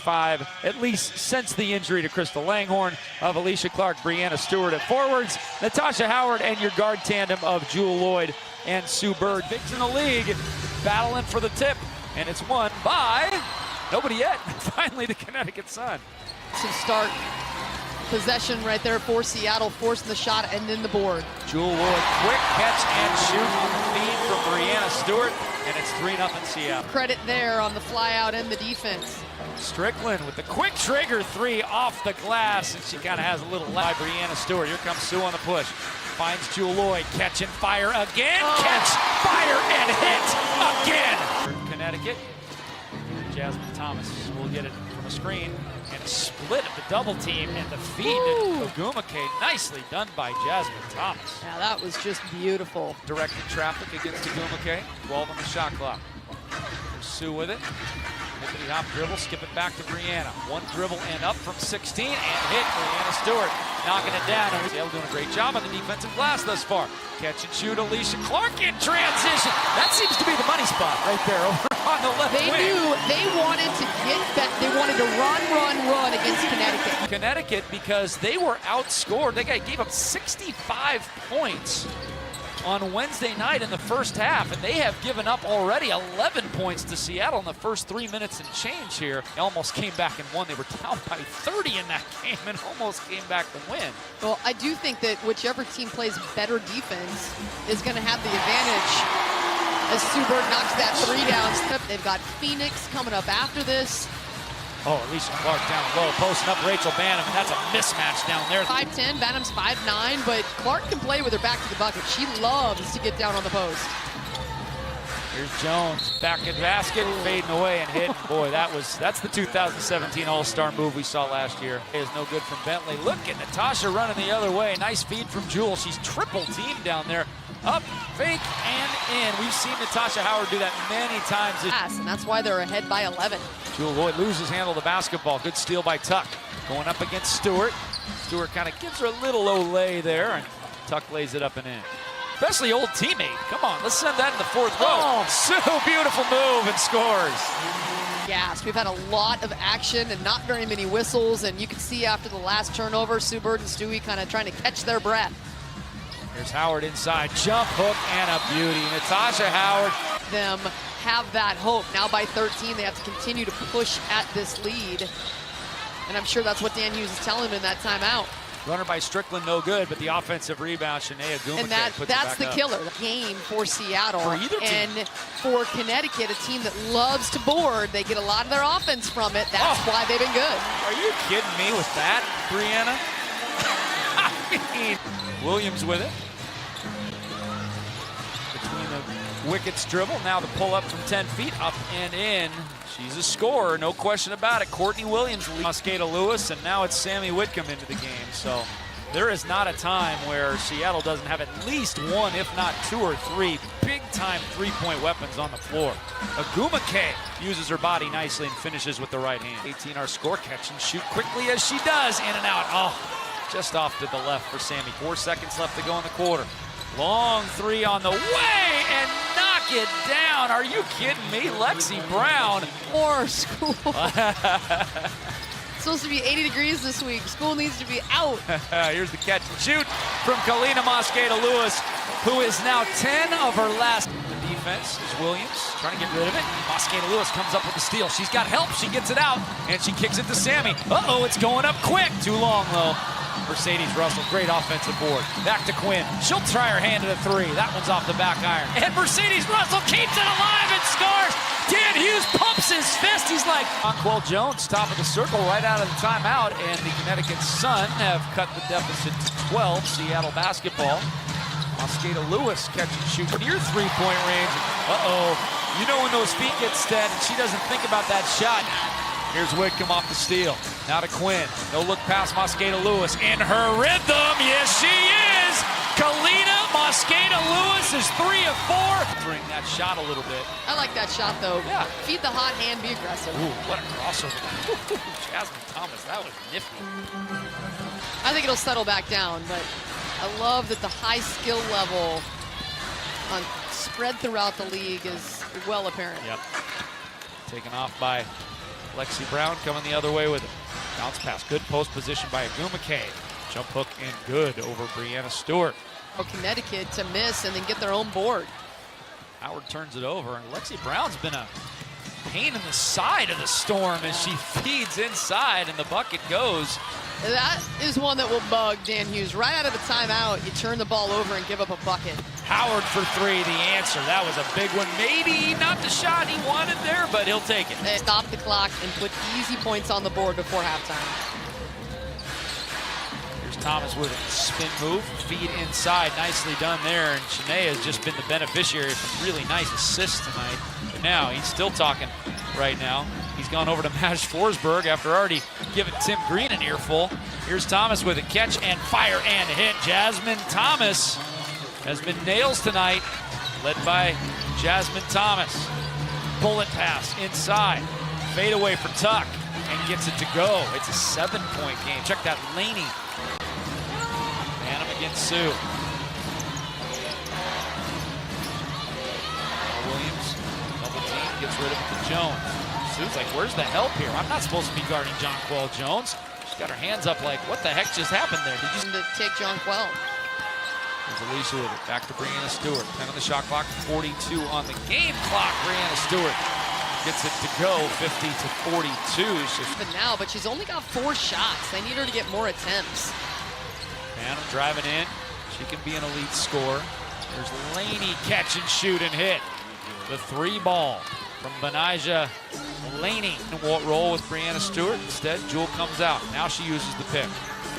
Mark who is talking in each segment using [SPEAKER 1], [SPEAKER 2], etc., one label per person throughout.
[SPEAKER 1] 5, at least since the injury to Crystal Langhorne, of Alicia Clark, Brianna Stewart at forwards, Natasha Howard, and your guard tandem of Jewel Lloyd and Sue Bird. Bigs in the league, battling for the tip, and it's won by nobody yet. Finally, the Connecticut Sun.
[SPEAKER 2] To start possession right there for Seattle, forcing the shot and then the board.
[SPEAKER 1] Jewel Lloyd, quick catch and shoot on the feed from Brianna Stewart, and it's 3-0 Seattle.
[SPEAKER 2] Credit there on the fly out and the defense.
[SPEAKER 1] Strickland with the quick trigger 3 off the glass, and she kind of has a little lag. Brianna Stewart, here comes Sue on the push. Finds Jewel Lloyd, catch and fire again, catch, fire, and hit again. Connecticut, Jasmine Thomas will get it from a screen, and a split of the double team, and the feed to Ogumake. Nicely done by Jasmine Thomas.
[SPEAKER 2] Yeah, that was just beautiful.
[SPEAKER 1] Directing traffic against Ogumake, 12 on the shot clock. There's Sue with it. Hippity hop dribble, skip it back to Brianna. One dribble and up from 16 and hit Brianna Stewart, knocking it down. Seattle doing a great job on the defensive glass thus far. Catch and shoot, Alicia Clark in transition. That seems to be the money spot right there over on the left wing.
[SPEAKER 2] They knew they wanted to get that. They wanted to run against Connecticut.
[SPEAKER 1] Connecticut, because they were outscored. They gave up 65 points on Wednesday night in the first half, and they have given up already 11 points to Seattle in the first 3 minutes and change here. They almost came back and won. They were down by 30 in that game and almost came back to win.
[SPEAKER 2] Well, I do think that whichever team plays better defense is going to have the advantage as Sue Bird knocks that 3 down. They've got Phoenix coming up after this.
[SPEAKER 1] Oh, Alicia Clark down low, posting up Rachel Banham, and that's a mismatch down there.
[SPEAKER 2] 5'10", Banham's 5'9", but Clark can play with her back to the bucket. She loves to get down on the post.
[SPEAKER 1] Here's Jones, back in basket, fading away and hitting. Boy, that's the 2017 All-Star move we saw last year. It is no good from Bentley. Look at Natasha running the other way. Nice feed from Jewel. She's triple teamed down there. Up, fake, and in. We've seen Natasha Howard do that many times.
[SPEAKER 2] And that's why they're ahead by 11.
[SPEAKER 1] Jewel Lloyd loses handle of the basketball. Good steal by Tuck. Going up against Stewart. Stewart kind of gives her a little olay there, and Tuck lays it up and in. Especially old teammate. Come on, let's send that in the fourth row. Oh, so beautiful move and scores.
[SPEAKER 2] Yes, we've had a lot of action and not very many whistles, and you can see after the last turnover, Sue Bird and Stewie kind of trying to catch their breath.
[SPEAKER 1] Here's Howard inside, jump hook, and a beauty. Natasha Howard.
[SPEAKER 2] Them have that hope. Now by 13, they have to continue to push at this lead. And I'm sure that's what Dan Hughes is telling them in that timeout.
[SPEAKER 1] Runner by Strickland, no good, but the offensive rebound, Shanae Ogumake
[SPEAKER 2] and
[SPEAKER 1] puts
[SPEAKER 2] that's
[SPEAKER 1] it
[SPEAKER 2] the
[SPEAKER 1] back
[SPEAKER 2] killer.
[SPEAKER 1] up.
[SPEAKER 2] The game for Seattle.
[SPEAKER 1] For either team.
[SPEAKER 2] And for Connecticut, a team that loves to board. They get a lot of their offense from it. That's why they've been good.
[SPEAKER 1] Are you kidding me with that, Brianna? I mean, Williams with it. Between the wickets dribble, now the pull up from 10 feet, up and in. She's a scorer, no question about it. Courtney Williams, Mosqueda Lewis, and now it's Sammy Whitcomb into the game. So there is not a time where Seattle doesn't have at least one, if not 2 or 3 big-time three-point weapons on the floor. Ogumake uses her body nicely and finishes with the right hand. 18 our score, catch and shoot quickly as she does, in and out. Oh, just off to the left for Sammy. 4 seconds left to go in the quarter. Long 3 on the way, and knock it down. Are you kidding me? Lexi Brown.
[SPEAKER 2] Or school. It's supposed to be 80 degrees this week. School needs to be out.
[SPEAKER 1] Here's the catch and shoot from Kalina Mosqueda Lewis, who is now 10 of her last. The defense is Williams trying to get rid of it. Mosqueda Lewis comes up with the steal. She's got help. She gets it out, and she kicks it to Sammy. Uh-oh, it's going up quick. Too long, though. Mercedes Russell, great offensive board. Back to Quinn. She'll try her hand at a 3. That one's off the back iron. And Mercedes Russell keeps it alive and scores. Dan Hughes pumps his fist. He's like, Conquel Jones, top of the circle, right out of the timeout. And the Connecticut Sun have cut the deficit to 12. Seattle basketball. Mosqueda Lewis catch and shoot near 3-point range. Uh-oh. You know when those feet get steady, and she doesn't think about that shot. Here's Whitcomb off the steal. Now to Quinn. No look past Mosqueda Lewis. In her rhythm, yes she is! Kalina Mosqueda Lewis is 3 of 4. Bring that shot a little bit.
[SPEAKER 2] I like that shot, though.
[SPEAKER 1] Yeah.
[SPEAKER 2] Feed the hot hand, be aggressive.
[SPEAKER 1] Ooh, what a crossover. Jasmine Thomas, that was nifty.
[SPEAKER 2] I think it'll settle back down, but I love that the high skill level spread throughout the league is well apparent.
[SPEAKER 1] Yep. Taken off by Lexi Brown coming the other way with it. Bounce pass, good post position by Agumake. Jump hook and good over Brianna Stewart.
[SPEAKER 2] Connecticut to miss and then get their own board.
[SPEAKER 1] Howard turns it over, and Lexi Brown's been a pain in the side of the Storm as she feeds inside, and the bucket goes.
[SPEAKER 2] That is one that will bug Dan Hughes. Right out of a timeout, you turn the ball over and give up a bucket.
[SPEAKER 1] Howard for three, the answer. That was a big one. Maybe not the shot he wanted there, but he'll take it.
[SPEAKER 2] They stop the clock and put easy points on the board before halftime.
[SPEAKER 1] Here's Thomas with a spin move, feed inside. Nicely done there, and Shanae has just been the beneficiary of some really nice assists tonight. But now, he's still talking right now. He's gone over to Madge Forsberg after already giving Tim Green an earful. Here's Thomas with a catch and fire and hit. Jasmine Thomas has been nails tonight, led by Jasmine Thomas. Bullet pass inside, fade away for Tuck, and gets it to go. It's a 7-point game. Check that Laney. Phantom against Sue. Williams, double team, gets rid of it to Jones. Sue's like, where's the help here? I'm not supposed to be guarding Jonquel Jones. She's got her hands up like, what the heck just happened there? Did you
[SPEAKER 2] to take Jonquel?
[SPEAKER 1] There's Alicia with it. Back to Brianna Stewart. 10 on the shot clock, 42 on the game clock. Brianna Stewart gets it to go, 50 to 42.
[SPEAKER 2] But now, but she's only got 4 shots. They need her to get more attempts.
[SPEAKER 1] Phantom driving in. She can be an elite scorer. There's Laney, catch and shoot and hit. The 3 ball from Benijah Laney. Won't roll with Brianna Stewart. Instead, Jewel comes out. Now she uses the pick.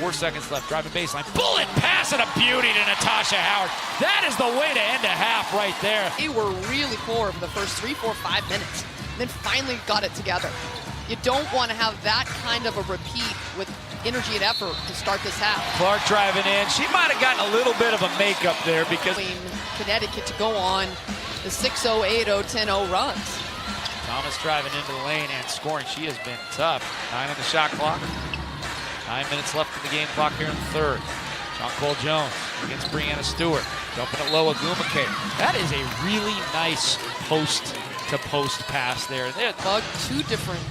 [SPEAKER 1] 4 seconds left, driving baseline. Bullet pass and a beauty to Natasha Howard. That is the way to end a half right there.
[SPEAKER 2] They were really poor for the first 3, 4, 5 minutes. Then finally got it together. You don't want to have that kind of a repeat with energy and effort to start this half.
[SPEAKER 1] Clark driving in. She might have gotten a little bit of a makeup there because
[SPEAKER 2] Connecticut to go on the 6-0, 8-0, 10-0 runs.
[SPEAKER 1] Thomas driving into the lane and scoring. She has been tough. 9 on the shot clock. 9 minutes left in the game clock here in the third. Jonquel Jones against Brianna Stewart. Jumping it low, Agumake. That is a really nice post-to-post pass there.
[SPEAKER 2] Bug 2 different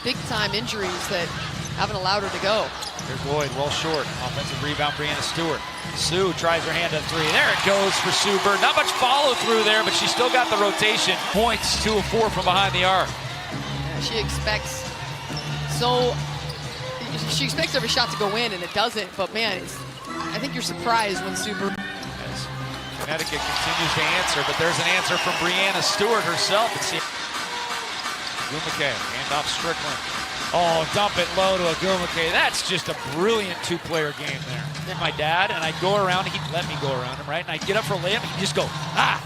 [SPEAKER 2] big-time injuries that haven't allowed her to go.
[SPEAKER 1] Here's Lloyd, well short. Offensive rebound, Brianna Stewart. Sue tries her hand at 3. There it goes for Sue Bird. Not much follow-through there, but she still got the rotation. Points, 2 of 4 from behind the arc.
[SPEAKER 2] Yeah, she expects every shot to go in, and it doesn't. But man, I think you're surprised when Sue Bird.
[SPEAKER 1] As Connecticut continues to answer, but there's an answer from Brianna Stewart herself. Agumake, handoff Strickland. Oh, dump it low to Agumake. That's just a brilliant 2-player game there. My dad, and I'd go around, he'd let me go around him, right? And I'd get up for a layup, and he'd just go, ah!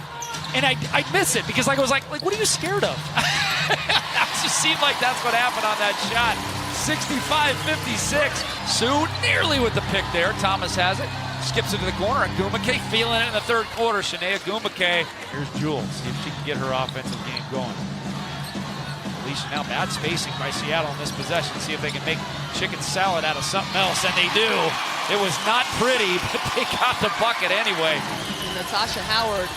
[SPEAKER 1] And I'd miss it because I was like, what are you scared of? It just seemed like that's what happened on that shot. 65-56. Sue nearly with the pick there. Thomas has it. Skips it to the corner. Agumake feeling it in the third quarter. Shanae Agumake. Here's Jewel. See if she can get her offensive game going. Alicia now bad spacing by Seattle in this possession. See if they can make chicken salad out of something else, and they do. It was not pretty, but they got the bucket anyway.
[SPEAKER 2] And Natasha Howard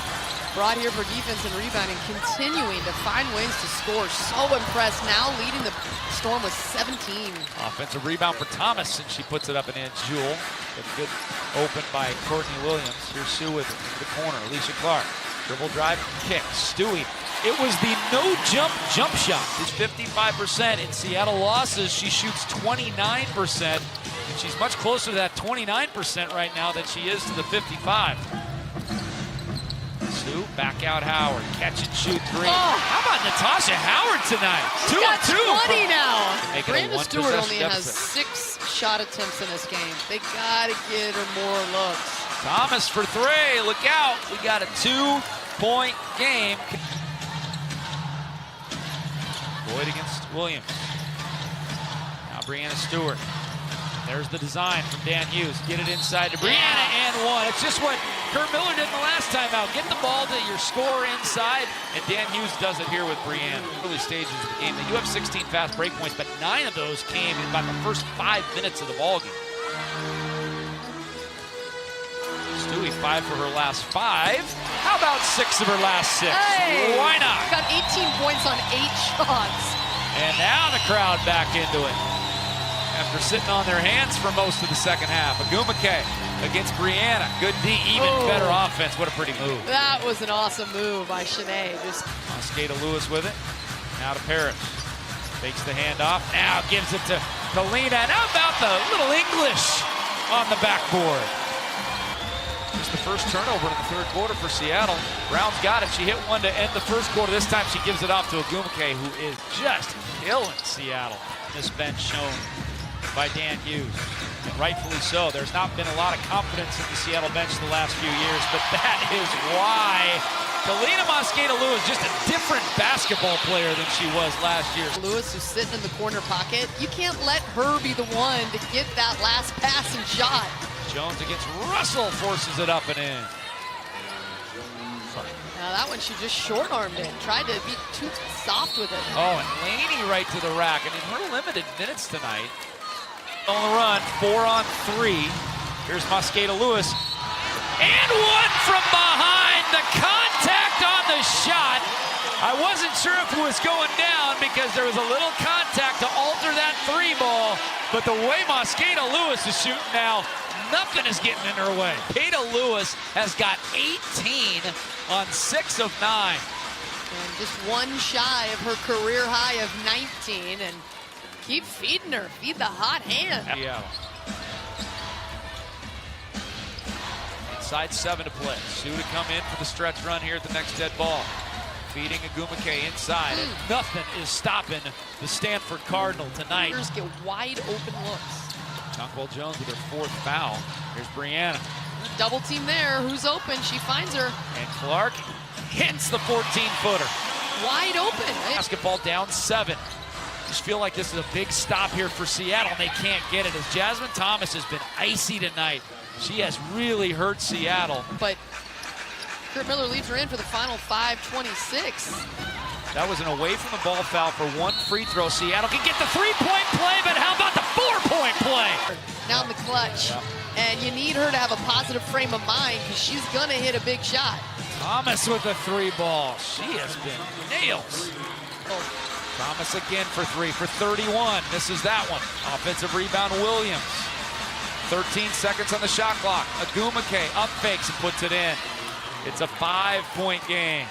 [SPEAKER 2] brought here for defense and rebounding, continuing to find ways to score. So impressed. Now leading the Storm with 17.
[SPEAKER 1] Offensive rebound for Thomas, and she puts it up and in. Jewel, a good open by Courtney Williams. Here's Sue with it into the corner. Alicia Clark, dribble drive, kick. Stewie. It was the no-jump shot. It's 55%. In Seattle losses, she shoots 29%, and she's much closer to that 29% right now than she is to the 55. Sue, back out Howard, catch and shoot 3.
[SPEAKER 2] Oh,
[SPEAKER 1] how about Natasha Howard tonight?
[SPEAKER 2] She's
[SPEAKER 1] 2
[SPEAKER 2] got
[SPEAKER 1] of 2.
[SPEAKER 2] 20 now.
[SPEAKER 1] Brianna
[SPEAKER 2] Stewart only has
[SPEAKER 1] deficit.
[SPEAKER 2] 6 shot attempts in this game. They gotta get her more looks.
[SPEAKER 1] Thomas for 3. Look out. We got a 2-point game. Boyd against Williams. Now Brianna Stewart. There's the design from Dan Hughes. Get it inside to Brianna and 1. It's just what Kurt Miller did the last time out. Get the ball to your scorer inside, and Dan Hughes does it here with Brianna. Early stages of the game, they do have 16 fast break points, but 9 of those came in about the first 5 minutes of the ballgame. Stewie 5 for her last 5. How about 6 of her last 6?
[SPEAKER 2] Hey,
[SPEAKER 1] why not?
[SPEAKER 2] Got 18 points on 8 shots.
[SPEAKER 1] And now the crowd back into it. After sitting on their hands for most of the second half. Agumake against Brianna. Good D, even better offense. What a pretty move.
[SPEAKER 2] That was an awesome move by Shanae.
[SPEAKER 1] Mosqueda Lewis with it. Now to Parrish. Takes the handoff. Now gives it to Kalina. And how about the little English on the backboard? Just the first turnover in the third quarter for Seattle. Brown's got it. She hit one to end the first quarter. This time she gives it off to Agumake, who is just killing Seattle. This bench shown by Dan Hughes, and rightfully so. There's not been a lot of confidence in the Seattle bench the last few years, but that is why Kalina Mosqueda Lewis, just a different basketball player than she was last year.
[SPEAKER 2] Lewis, who's sitting in the corner pocket, you can't let her be the one to get that last pass and shot.
[SPEAKER 1] Jones against Russell, forces it up and in.
[SPEAKER 2] Now that one, she just short-armed it. Tried to be too soft with it.
[SPEAKER 1] Oh, and Laney right to the rack. And in her limited minutes tonight, on the run, 4-on-3. Here's Mosqueda Lewis. And one from behind. The contact on the shot. I wasn't sure if it was going down because there was a little contact to alter that three ball. But the way Mosqueda Lewis is shooting now, nothing is getting in her way. Mosqueda Lewis has got 18 on 6 of 9.
[SPEAKER 2] And just one shy of her career high of 19. And keep feeding her. Feed the hot hand.
[SPEAKER 1] Yeah. Inside 7 to play. Sue to come in for the stretch run here at the next dead ball. Feeding Agumake inside. And nothing is stopping the Stanford Cardinal tonight.
[SPEAKER 2] Get wide open looks.
[SPEAKER 1] Tonkwell Jones with her 4th foul. Here's Brianna.
[SPEAKER 2] Double team there. Who's open? She finds her.
[SPEAKER 1] And Clark hits the 14-footer.
[SPEAKER 2] Wide open.
[SPEAKER 1] Basketball down 7. Just feel like this is a big stop here for Seattle. They can't get it as Jasmine Thomas has been icy tonight. She has really hurt Seattle.
[SPEAKER 2] But Kurt Miller leads her in for the final 5:26.
[SPEAKER 1] That was an away from the ball foul for 1 free throw. Seattle can get the 3-point play, but how about the 4-point play?
[SPEAKER 2] Now in the clutch. And you need her to have a positive frame of mind because she's going to hit a big shot.
[SPEAKER 1] Thomas with the 3 ball. She has been nails. Thomas again for 3 for 31. Misses that one. Offensive rebound, Williams. 13 seconds on the shot clock. Agumake up fakes and puts it in. It's a 5-point game.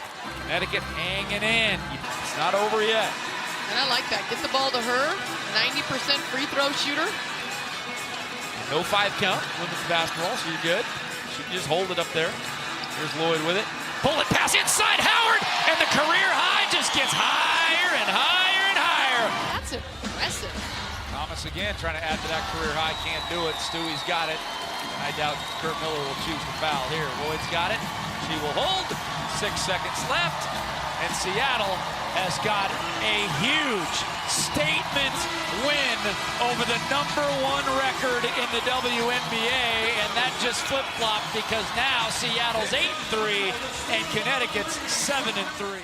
[SPEAKER 1] Connecticut hanging in. It's not over yet.
[SPEAKER 2] And I like that. Get the ball to her. 90% free throw shooter.
[SPEAKER 1] No 5 count. Women's basketball, so you're good. She can just hold it up there. Here's Lloyd with it. Pull it, pass inside Howard. And the career high just gets higher and higher and higher.
[SPEAKER 2] That's impressive.
[SPEAKER 1] Thomas again trying to add to that career high. Can't do it. Stewie's got it. I doubt Kurt Miller will choose the foul here. Lloyd's got it. She will hold. 6 seconds left. And Seattle has got a huge statement win over the #1 record in the WNBA. And that just flip-flopped because now Seattle's 8-3 and Connecticut's 7-3.